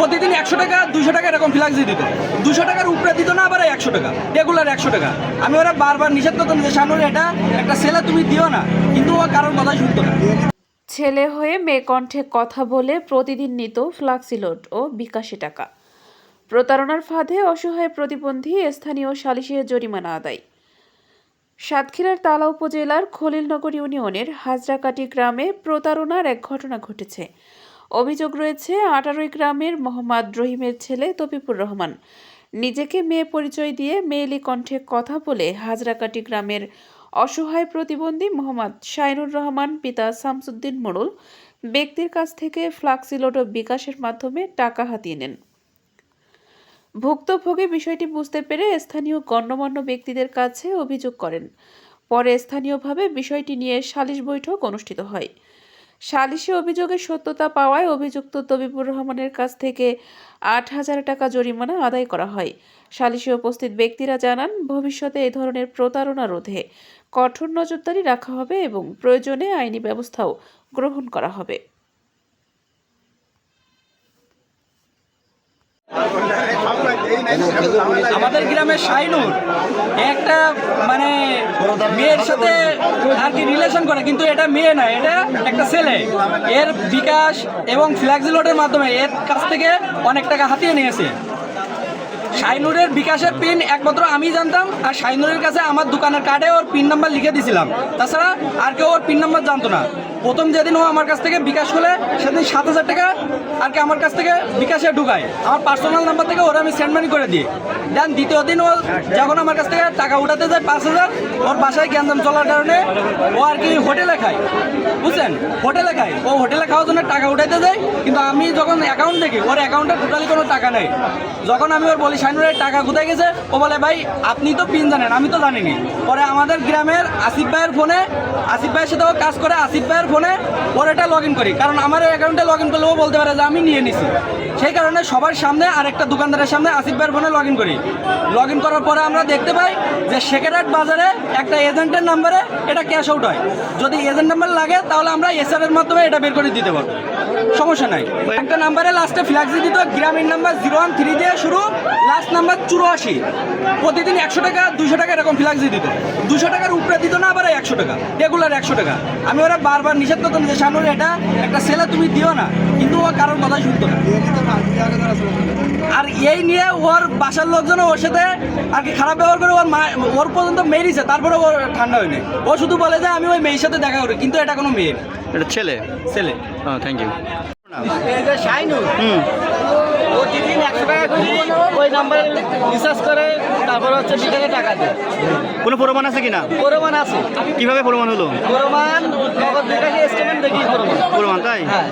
প্রতিদিন 100 টাকা 200 টাকা এরকম ফ্ল্যাক্স দিত। 200 টাকার উপরে দিত না, আবার 100 টাকা, রেগুলার 100 টাকা। আমি ওরা বারবার নিষেধ করতাম যে শাইনুর এটা একটা ছেলে, তুমি দিও না, কিন্তু ও কারোর কথাই শুনতো না। ছেলে হয়ে মেয়ে কণ্ঠে কথা বলে প্রতিদিন নিত ফ্লাক্সি লোড ও বিকাশে টাকা। প্রতারণার ফাঁদে অসহায় প্রতিবন্ধী স্থানীয় সালিশে জরিমানা আদায়। সাতক্ষীরার তালা উপজেলার খলিলনগর ইউনিয়নের হাজরাকাটি গ্রামে প্রতারণার এক ঘটনা ঘটেছে। অভিযোগ রয়েছে 18 গ্রামের মোহাম্মদ রহিমের ছেলে তফিকুর রহমান নিজেকে মেয়ে পরিচয় দিয়ে মেয়েলি কণ্ঠে কথা বলে হাজরাকাটি গ্রামের অসহায় প্রতিবন্ধী মোহাম্মদ শাইনুর রহমান পিতা শামসুদ্দিন মোড়ল ব্যক্তির কাছ থেকে ফ্লাক্সি লোড ও বিকাশের মাধ্যমে টাকা হাতিয়ে নেন। ভুক্তভোগী বিষয়টি বুঝতে পেরে স্থানীয় গণ্যমান্য ব্যক্তিদের কাছে অভিযোগ করেন। পরে স্থানীয়ভাবে বিষয়টি নিয়ে সালিশ বৈঠক অনুষ্ঠিত হয়। সালিশে অভিযোগের সত্যতা পাওয়ায় অভিযুক্ত তবিবুর রহমানের কাছ থেকে 8,000 টাকা জরিমানা আদায় করা হয়। সালিশে উপস্থিত ব্যক্তিরা জানান, ভবিষ্যতে এই ধরনের প্রতারণা রোধে কঠোর নজরদারি রাখা হবে এবং প্রয়োজনে আইনি ব্যবস্থাও গ্রহণ করা হবে। আমাদের গ্রামের শাইনুর একটা মানে মেয়ের সাথে আর কি রিলেশন করে, কিন্তু এটা মেয়ে না, এটা একটা ছেলে। এর বিকাশ এবং ফ্ল্যাক্সি লোডের মাধ্যমে এর কাছ থেকে অনেক টাকা হাতিয়ে নিয়েছে। শাইনুরের বিকাশের পিন একমাত্র আমি জানতাম, আর শাইনুরের কাছে আমার দোকানের কার্ডে ওর পিন নাম্বার লিখে দিয়েছিলাম। তাছাড়া আর কেউ ওর পিন নাম্বার জানতো না। প্রথম যেদিন ও আমার কাছ থেকে বিকাশ হলে সেদিন 7,000 টাকা আর কি আমার কাছ থেকে বিকাশে ঢুকায়, আমার পার্সোনাল নাম্বার থেকে ওরা আমি সেন্ড মানি করে দিই। দেন দ্বিতীয় দিন ও যখন আমার কাছ থেকে টাকা উঠাতে যায় 5,000, ওর বাসায় গ্যাঞ্জাম চলার কারণে ও আর কি হোটেলে খায়, বুঝছেন, হোটেলে খায়। ও হোটেলে খাওয়ার জন্য টাকা উঠাইতে যায়, কিন্তু আমি যখন অ্যাকাউন্ট দেখি ওর অ্যাকাউন্টে টোটালি কোনো টাকা নেই। যখন আমি ওর বলি শাইনুরের টাকা কোথায় গেছে, ও বলে ভাই আপনি তো পিন জানেন, আমি তো জানিনি। পরে আমাদের গ্রামের আসিফ ভাইয়ের ফোনে, আসিফ ভাইয়ের সাথে ও কাজ করে, আসিফ ভাইয়ের ফোনে ওর এটা লগ ইন করি, কারণ আমার অ্যাকাউন্টে লগ ইন করলে ও বলতে পারে যে আমি নিয়ে নিছি। সেই কারণে সবার সামনে আর একটা দোকানদারের সামনে আসিফ ভাইয়ের ফোনে লগ ইন করি। লগ ইন করার পরে আমরা দেখতে পাই যে শেখেরহাট বাজারে একটা এজেন্টের নাম্বারে এটা ক্যাশ আউট হয়। যদি এজেন্ট নাম্বার লাগে তাহলে আমরা এসআর এর মাধ্যমে এটা বের করে দিতে পারবো, সমস্যা নাই। একটা নাম্বারে লাস্টে ফ্ল্যাক্সি দিত, গ্রামীণ নাম্বার 013 দিয়ে শুরু, লাস্ট নাম্বার 84। প্রতিদিন 100 টাকা 200 টাকা এরকম ফ্ল্যাক্সি দিত। 200 টাকার উপরে দিত না, আবার 100 টাকা, রেগুলার 100 টাকা। আমি ওরা বারবার নিষেধ করতাম যে শাইনুর এটা একটা ছেলে, তুমি দিও না, কিন্তু ও কারোর কথাই শুনতো না। আর এই নিয়ে ওর বাসার লোকজন ওর সাথে আর কি খারাপ ব্যবহার করে, ওর পর্যন্ত মেরিছে, তারপরে ওর ঠান্ডা হয়নি। ও শুধু বলে যে আমি ওই মেয়ের সাথে দেখা করি, কিন্তু এটা কোনো মেয়ে, এটা ছেলে। ছেলে। Thank you. এই যে শাইনুর প্রতিদিন 100 টাকা করে ওই নাম্বারে রিচার্জ করে, তারপর হচ্ছে বিকাশে টাকা দেয়। কোনো প্রমাণ আছে কিনা? প্রমাণ আছে। কিভাবে প্রমাণ হলো? প্রমাণ নগদ বিকাশে স্টেটমেন্ট দেখি প্রমাণ। প্রমাণ তাই? হ্যাঁ।